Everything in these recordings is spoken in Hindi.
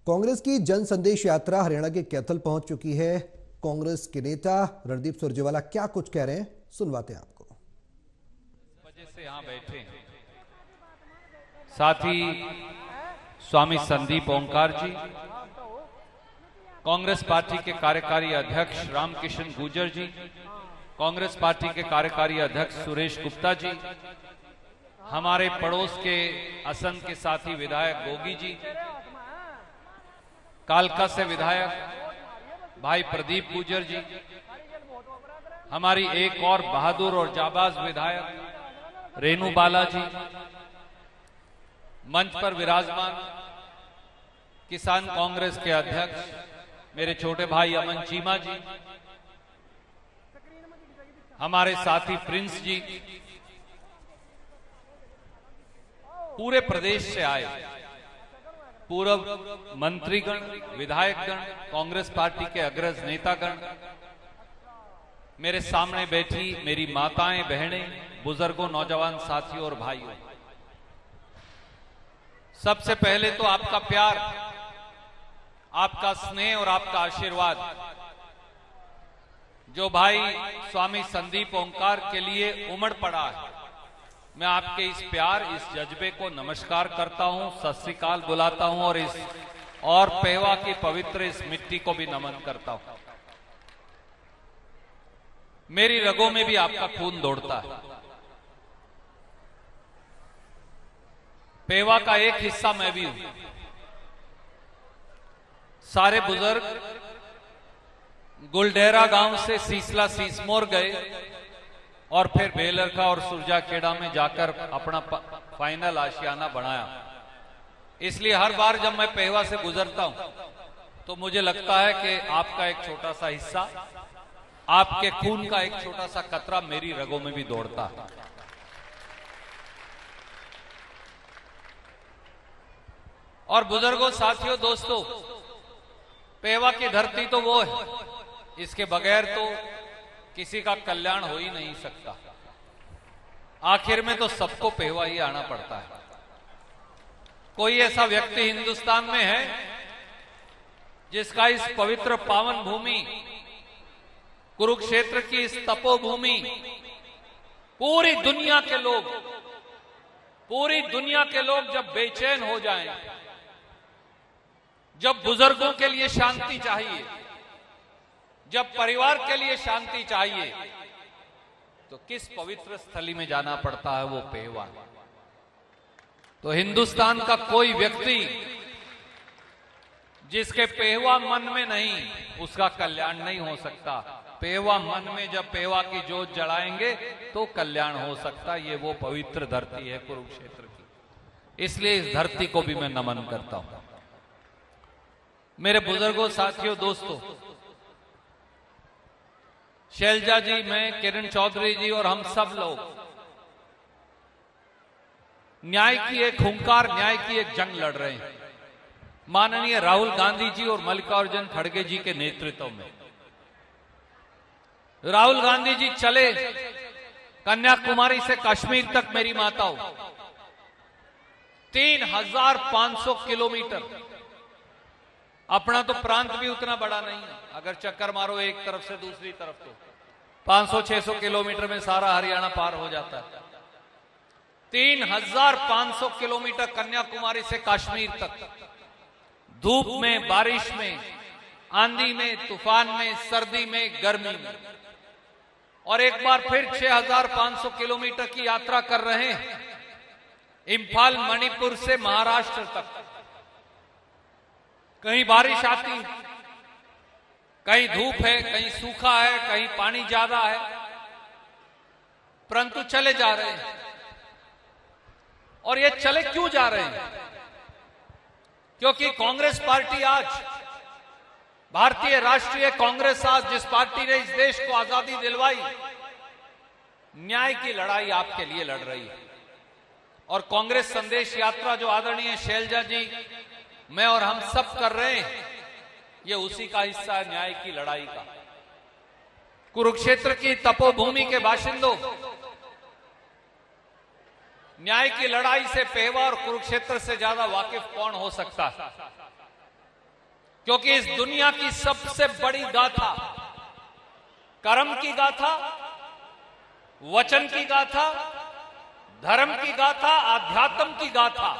कांग्रेस की जन संदेश यात्रा हरियाणा के कैथल पहुंच चुकी है। कांग्रेस के नेता रणदीप सुरजेवाला क्या कुछ कह रहे हैं, सुनवाते हैं आपको। वजह से यहाँ बैठे हैं। साथ ही स्वामी संदीप ओंकार जी, कांग्रेस पार्टी के कार्यकारी अध्यक्ष रामकिशन गुर्जर जी, कांग्रेस पार्टी के कार्यकारी अध्यक्ष सुरेश गुप्ता जी, हमारे पड़ोस के असंध के साथी विधायक गोगी जी, कालका से विधायक भाई प्रदीप गुर्जर जी, हमारी एक और बहादुर और जाबाज विधायक रेणु बाला जी, मंच पर विराजमान किसान कांग्रेस के अध्यक्ष मेरे छोटे भाई अमन चीमा जी, हमारे साथी प्रिंस जी, पूरे प्रदेश से आए पूर्व मंत्रीगण, विधायकगण, कांग्रेस पार्टी के अग्रज नेतागण, मेरे सामने बैठी मेरी माताएं, बहनें, बुजुर्गों, नौजवान साथियों और भाइयों, सबसे पहले तो आपका प्यार, आपका स्नेह और आपका आशीर्वाद जो भाई स्वामी संदीप ओंकार के लिए उमड़ पड़ा है, मैं आपके इस प्यार, इस जज्बे को नमस्कार करता हूं, सत श्री अकाल बुलाता हूं और पेवा की पवित्र इस मिट्टी को भी नमन करता हूं। मेरी रगों में भी आपका खून दौड़ता है। पेवा का एक हिस्सा मैं भी हूं। सारे बुजुर्ग गुलडेरा गांव से सीसला सीसमोर गए और फिर बेलरखा और सुरजाखेड़ा में जाकर अपना फाइनल आशियाना बनाया। इसलिए हर बार जब मैं पेवा से गुजरता हूं तो मुझे लगता है कि आपका एक छोटा सा हिस्सा, आपके खून का एक छोटा सा कतरा मेरी रगों में भी दौड़ता है। और बुजुर्गों, साथियों, दोस्तों, पेवा की धरती तो वो है, इसके बगैर तो किसी का कल्याण हो ही नहीं सकता। आखिर में तो सबको पेवा ही आना पड़ता है। कोई ऐसा व्यक्ति हिंदुस्तान में है जिसका इस पवित्र पावन भूमि कुरुक्षेत्र की इस तपोभूमि पूरी दुनिया के लोग जब बेचैन हो जाएं, जब बुजुर्गों के लिए शांति चाहिए, जब परिवार के लिए शांति चाहिए, तो किस पवित्र स्थली में जाना पड़ता है? वो पेवा। तो हिंदुस्तान का कोई व्यक्ति जिसके पेवा मन में नहीं, उसका कल्याण नहीं हो सकता। पेवा मन में जब पेवा की जोत जलाएंगे तो कल्याण हो सकता। ये वो पवित्र धरती है कुरुक्षेत्र की, इसलिए इस धरती को भी मैं नमन करता हूं। मेरे बुजुर्गों, साथियों, दोस्तों, शैलजा जी, मैं, किरण चौधरी जी और हम सब लोग न्याय की एक हुंकार, न्याय की एक जंग लड़ रहे हैं माननीय राहुल गांधी जी और मल्लिकार्जुन खड़गे जी के नेतृत्व में। राहुल गांधी जी चले कन्याकुमारी से कश्मीर तक, मेरी माताओं, 3500 किलोमीटर। अपना तो प्रांत भी उतना बड़ा नहीं है, अगर चक्कर मारो एक तरफ से दूसरी तरफ तो 500-600 किलोमीटर में सारा हरियाणा पार हो जाता है। 3500 किलोमीटर कन्याकुमारी से कश्मीर तक, धूप में, बारिश में, आंधी में, तूफान में, सर्दी में, गर्मी में, और एक बार फिर 6500 किलोमीटर की यात्रा कर रहे हैं इंफाल, मणिपुर से महाराष्ट्र तक। कहीं बारिश आती, कहीं धूप है, कहीं सूखा है, कहीं पानी ज्यादा है, परंतु चले जा रहे हैं। और ये चले क्यों जा रहे हैं? क्योंकि कांग्रेस पार्टी आज, भारतीय राष्ट्रीय कांग्रेस आज, जिस पार्टी ने इस देश को आजादी दिलवाई, न्याय की लड़ाई आपके लिए लड़ रही है। और कांग्रेस संदेश यात्रा जो आदरणीय शैलजा जी, मैं और हम सब कर रहे हैं, ये उसी का हिस्सा है, न्याय की लड़ाई का। कुरुक्षेत्र की तपोभूमि के बाशिंदों, न्याय की लड़ाई से पेवा और कुरुक्षेत्र से ज्यादा वाकिफ कौन हो सकता है? क्योंकि इस दुनिया की सबसे बड़ी गाथा, कर्म की गाथा, वचन की गाथा, धर्म की गाथा, आध्यात्म की गाथा,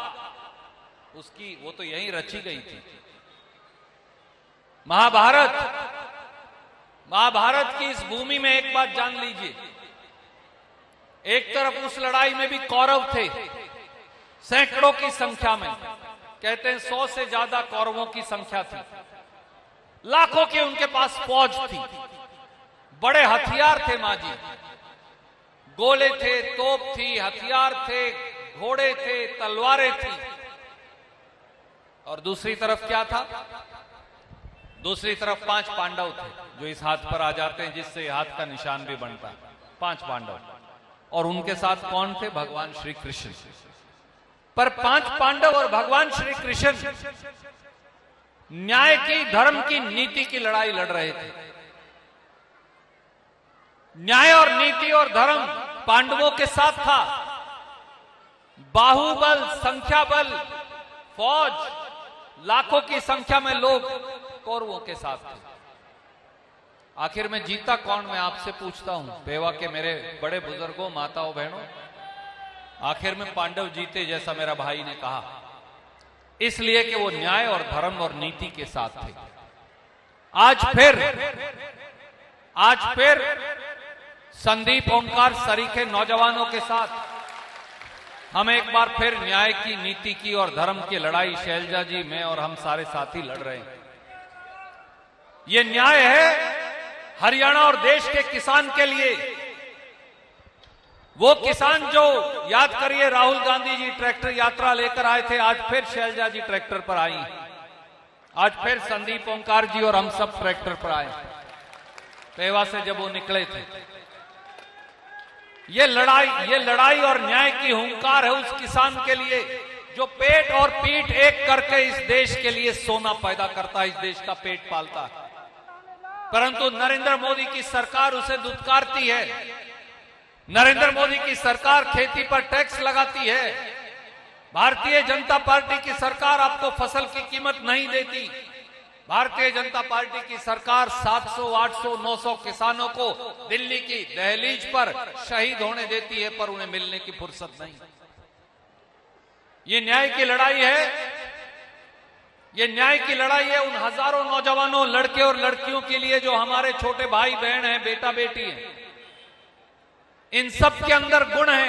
उसकी वो तो यहीं रची गई थी। महाभारत की इस भूमि में एक बात जान लीजिए, एक तरफ उस लड़ाई में भी कौरव थे, सैकड़ों की संख्या में, कहते हैं 100 से ज्यादा कौरवों की संख्या थी, लाखों की उनके पास फौज थी, बड़े हथियार थे मां जी, गोले थे, तोप थी, हथियार थे, घोड़े थे, तलवारें थी। और दूसरी तरफ क्या था? दूसरी तरफ 5 पांडव थे, जो इस हाथ पर आ जाते हैं, जिससे हाथ का निशान भी बनता है, 5 पांडव। और उनके साथ कौन थे? भगवान श्री कृष्ण। पर 5 पांडव और भगवान श्री कृष्ण न्याय की, धर्म की, नीति की लड़ाई लड़ रहे थे। न्याय और नीति और धर्म पांडवों के साथ था, बाहुबल, संख्या बल, फौज, लाखों की संख्या में लोग कौरवों के साथ थे। आखिर में जीता कौन? मैं आपसे पूछता हूं, पेवा के मेरे बड़े बुजुर्गों, माताओं, बहनों, आखिर में पांडव जीते, जैसा मेरा भाई ने कहा, इसलिए कि वो न्याय और धर्म और नीति के साथ थे। आज फिर संदीप ओंकार सरीखे नौजवानों के साथ हम एक बार फिर न्याय की, नीति की और धर्म की लड़ाई शैलजा जी, मैं और हम सारे साथी लड़ रहे हैं। ये न्याय है हरियाणा और देश के किसान के लिए। वो किसान जो, याद करिए, राहुल गांधी जी ट्रैक्टर यात्रा लेकर आए थे, आज फिर शैलजा जी ट्रैक्टर पर आई, आज फिर संदीप ओंकार जी और हम सब ट्रैक्टर पर आए, पेवा से जब वो निकले थे। ये लड़ाई और न्याय की हुंकार है उस किसान के लिए जो पेट और पीठ एक करके इस देश के लिए सोना पैदा करता है, इस देश का पेट पालता है। परंतु नरेंद्र मोदी की सरकार उसे दुत्कारती है। नरेंद्र मोदी की सरकार खेती पर टैक्स लगाती है। भारतीय जनता पार्टी की सरकार आपको फसल की कीमत नहीं देती। भारतीय जनता पार्टी की सरकार 700, 800, 900 किसानों को दिल्ली की दहलीज पर शहीद होने देती है, पर उन्हें मिलने की फुर्सत नहीं। ये न्याय की लड़ाई है। ये न्याय की लड़ाई है उन हजारों नौजवानों, लड़के और लड़कियों के लिए जो हमारे छोटे भाई बहन हैं, बेटा बेटी हैं। इन सब के अंदर गुण है,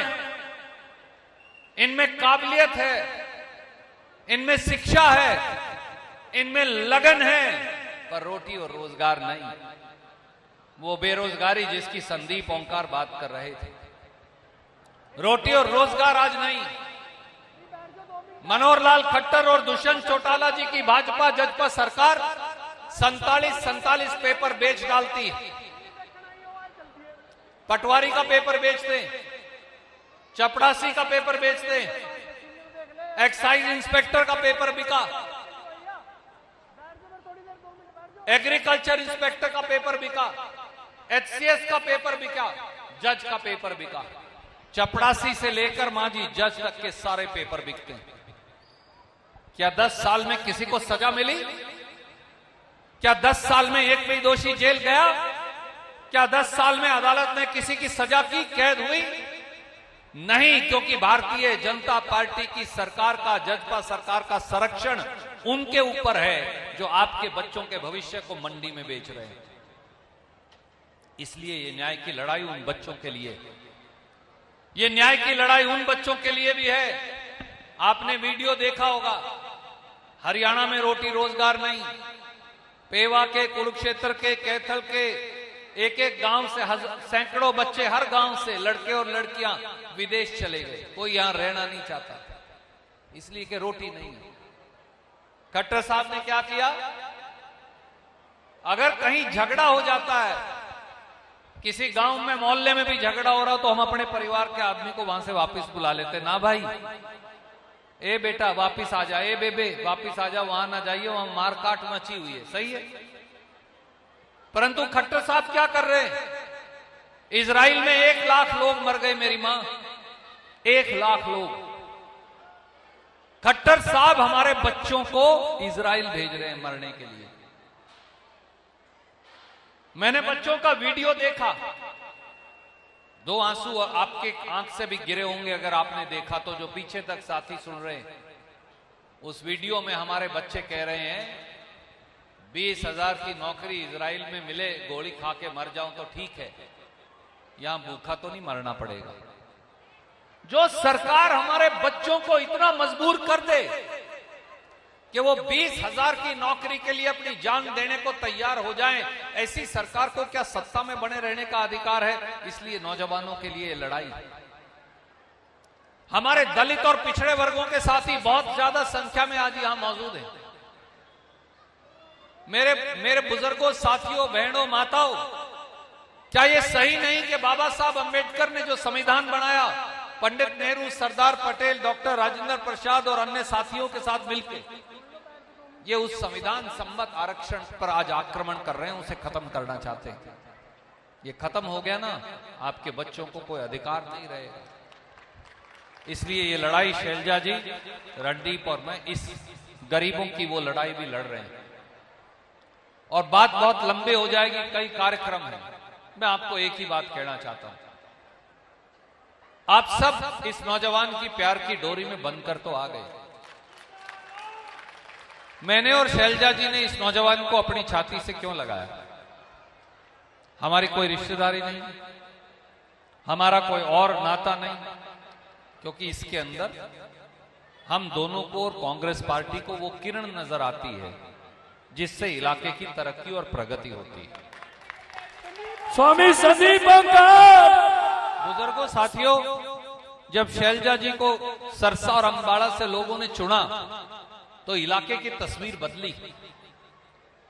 इनमें काबिलियत है, इनमें शिक्षा है, इनमें लगन है, पर रोटी और रोजगार नहीं। वो बेरोजगारी जिसकी संदीप ओंकार बात कर रहे थे, रोटी और रोजगार आज नहीं। मनोहर लाल खट्टर और दुष्यंत चौटाला जी की भाजपा जजपा सरकार 47 पेपर बेच डालती है। पटवारी का पेपर बेचते, चपड़ासी का पेपर बेचते, एक्साइज इंस्पेक्टर का पेपर बिका, एग्रीकल्चर इंस्पेक्टर का पेपर बिका, एचसीएस का पेपर बिका, जज का पेपर बिका। चपड़ासी से लेकर मांझी जज तक के सारे पेपर बिकते हैं। क्या 10 साल में किसी को सजा मिली? क्या 10 साल में एक भी दोषी जेल गया? क्या 10 साल में अदालत ने किसी की सजा की, कैद हुई? नहीं, क्योंकि भारतीय जनता पार्टी की सरकार का, जजपा सरकार का संरक्षण उनके ऊपर है जो आपके बच्चों के भविष्य को मंडी में बेच रहे हैं। इसलिए ये न्याय की लड़ाई उन बच्चों के लिए, ये न्याय की लड़ाई उन बच्चों के लिए भी है। आपने वीडियो देखा होगा, हरियाणा में रोटी रोजगार नहीं। पेवा के, कुरुक्षेत्र के, कैथल के एक एक गांव से सैकड़ों बच्चे, हर गांव से लड़के और लड़कियां विदेश चले गए। कोई यहां रहना नहीं चाहता, इसलिए कि रोटी नहीं है। खट्टर साहब ने क्या किया? अगर कहीं झगड़ा हो जाता है, किसी गांव में, मोहल्ले में भी झगड़ा हो रहा, तो हम अपने परिवार के आदमी को वहां से वापस बुला लेते। ना भाई, ए बेटा वापिस आ जा, ए बेबे वापिस आ जा, वहां ना जाइए, वहां मारकाट मची हुई है। सही है। परंतु खट्टर साहब क्या कर रहे हैं? इजराइल में 1 लाख लोग मर गए मेरी मां, 1 लाख लोग। खट्टर साहब हमारे बच्चों को इजराइल भेज रहे हैं मरने के लिए। मैंने बच्चों का वीडियो देखा, 2 आंसू आपके आंख से भी गिरे होंगे अगर आपने देखा तो, जो पीछे तक साथी सुन रहे हैं। उस वीडियो में हमारे बच्चे कह रहे हैं 20,000 की नौकरी इजराइल में मिले, गोली खा के मर जाऊं तो ठीक है, यहां भूखा तो नहीं मरना पड़ेगा। जो सरकार हमारे बच्चों को इतना मजबूर कर दे कि वो 20,000 की नौकरी के लिए अपनी जान देने को तैयार हो जाएं, ऐसी सरकार को क्या सत्ता में बने रहने का अधिकार है? इसलिए नौजवानों के लिए लड़ाई। हमारे दलित और पिछड़े वर्गों के साथी बहुत ज्यादा संख्या में आज यहां मौजूद हैं। मेरे बुजुर्गों, साथियों, बहनों, माताओं, क्या यह सही नहीं कि बाबा साहब अंबेडकर ने जो संविधान बनाया, पंडित नेहरू, सरदार पटेल, डॉक्टर राजेंद्र प्रसाद और अन्य साथियों के साथ मिलकर ये उस संविधान सम्मत आरक्षण पर आज आक्रमण कर रहे हैं, उसे खत्म करना चाहते हैं। ये खत्म हो गया ना, आपके बच्चों को कोई अधिकार नहीं रहेगा। इसलिए ये लड़ाई शैलजा जी, रणदीप और मैं, इस गरीबों की वो लड़ाई भी लड़ रहे हैं। और बात बहुत लंबे हो जाएगी, कई कार्यक्रम हैं। मैं आपको एक ही बात कहना चाहता हूं, आप सब इस नौजवान की प्यार की डोरी में बंधकर तो आ गए। मैंने और शैलजा जी ने इस नौजवान को अपनी छाती से क्यों लगाया? हमारी कोई रिश्तेदारी नहीं, हमारा कोई और नाता नहीं, क्योंकि इसके अंदर हम दोनों को और कांग्रेस पार्टी को वो किरण नजर आती है जिससे इलाके की तरक्की और प्रगति होती है। स्वामी संदीप बुजुर्गों, साथियों, जब शैलजा जी को सरसा और अम्बाड़ा से लोगों ने चुना तो इलाके की तस्वीर बदली।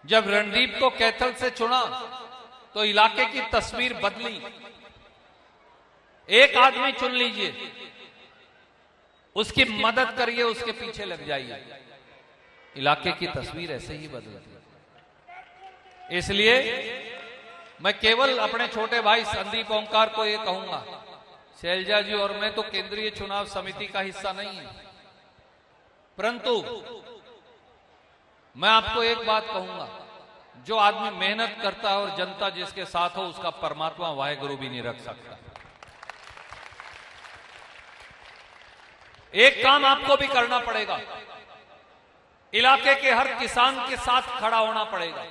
जब रणदीप को कैथल से चुना तो इलाके की तस्वीर बदली। एक आदमी चुन लीजिए, उसकी मदद करिए, उसके पीछे लग जाइए, इलाके की तस्वीर ऐसे ही बदलती है। इसलिए मैं केवल अपने छोटे भाई संदीप ओंकार को यह कहूंगा, शैलजा जी और मैं तो केंद्रीय चुनाव समिति का हिस्सा नहीं है, परंतु मैं आपको एक बात कहूंगा, जो आदमी मेहनत करता है और जनता जिसके साथ हो, उसका परमात्मा वाहेगुरु भी नहीं रख सकता। एक काम आपको भी करना पड़ेगा, इलाके के हर किसान के साथ खड़ा होना पड़ेगा,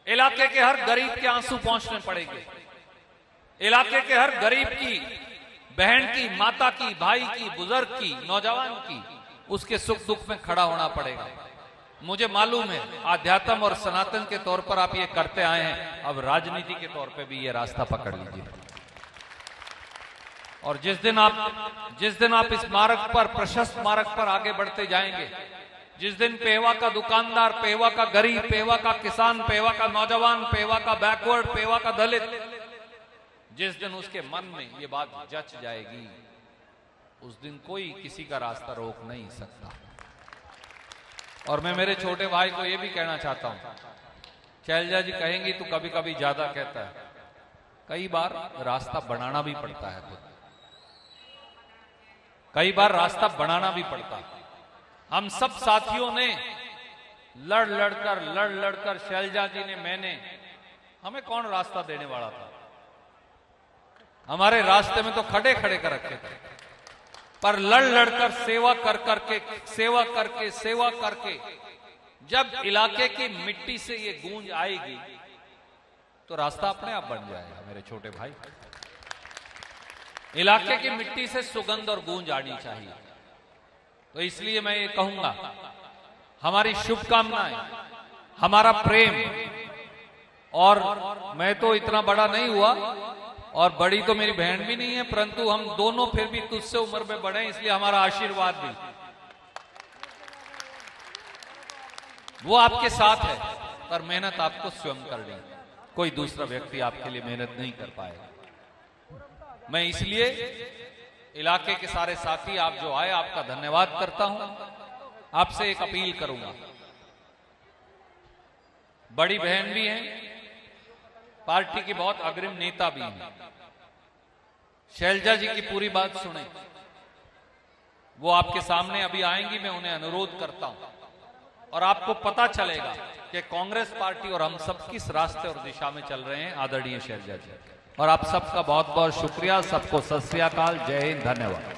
इलाके के हर गरीब के आंसू पहुंचने पड़ेंगे, इलाके के हर गरीब की, बहन की, माता की, भाई की, बुजुर्ग की, नौजवान की, उसके सुख दुख में खड़ा होना पड़ेगा। मुझे मालूम है आध्यात्म और सनातन के तौर पर आप ये करते आए हैं, अब राजनीति के तौर पे भी ये रास्ता पकड़ लीजिए। और जिस दिन आप इस मार्ग पर, प्रशस्त मार्ग पर आगे बढ़ते जाएंगे, जिस दिन पेवा का दुकानदार, पेवा का गरीब, पेवा का किसान, पेवा का नौजवान, पेवा का बैकवर्ड, पेवा का दलित, जिस दिन उसके मन में ये बात जच जाएगी, उस दिन कोई किसी का रास्ता रोक नहीं सकता। और मैं मेरे छोटे भाई को ये भी कहना चाहता हूं, शैलजा जी कहेंगी तो कभी कभी ज्यादा कहता है, कई बार रास्ता बनाना भी पड़ता है, कई बार रास्ता बनाना भी पड़ता है। हम सब साथियों ने लड़ लड़कर शैलजा जी ने, मैंने, हमें कौन रास्ता देने वाला था? हमारे रास्ते में तो खड़े कर रखे थे, पर लड़कर सेवा करके जब इलाके की मिट्टी से ये गूंज आएगी तो रास्ता अपने आप बन जाएगा। मेरे छोटे भाई, इलाके की मिट्टी से सुगंध और गूंज आनी चाहिए। तो इसलिए मैं ये कहूंगा, हमारी शुभकामनाएं, हमारा प्रेम, और मैं तो इतना बड़ा नहीं हुआ और बड़ी तो मेरी बहन भी नहीं है, परंतु हम दोनों फिर भी तुझसे उम्र में बड़े हैं, इसलिए हमारा आशीर्वाद भी वो आपके साथ है। पर मेहनत आपको स्वयं करनी है, कोई दूसरा व्यक्ति आपके लिए मेहनत नहीं कर पाएगा। मैं इसलिए इलाके के सारे साथी, आप जो आए, आपका धन्यवाद करता हूं। आपसे एक अपील करूंगा, बड़ी बहन भी हैं, पार्टी की बहुत अग्रिम नेता भी हैं, शैलजा जी की पूरी बात सुने। वो आपके सामने अभी आएंगी, मैं उन्हें अनुरोध करता हूं और आपको पता चलेगा कि कांग्रेस पार्टी और हम सब किस रास्ते और दिशा में चल रहे हैं। आदरणीय शैलजा जी, और आप सबका बहुत बहुत शुक्रिया। सबको सत श्री अकाल, जय हिंद, धन्यवाद।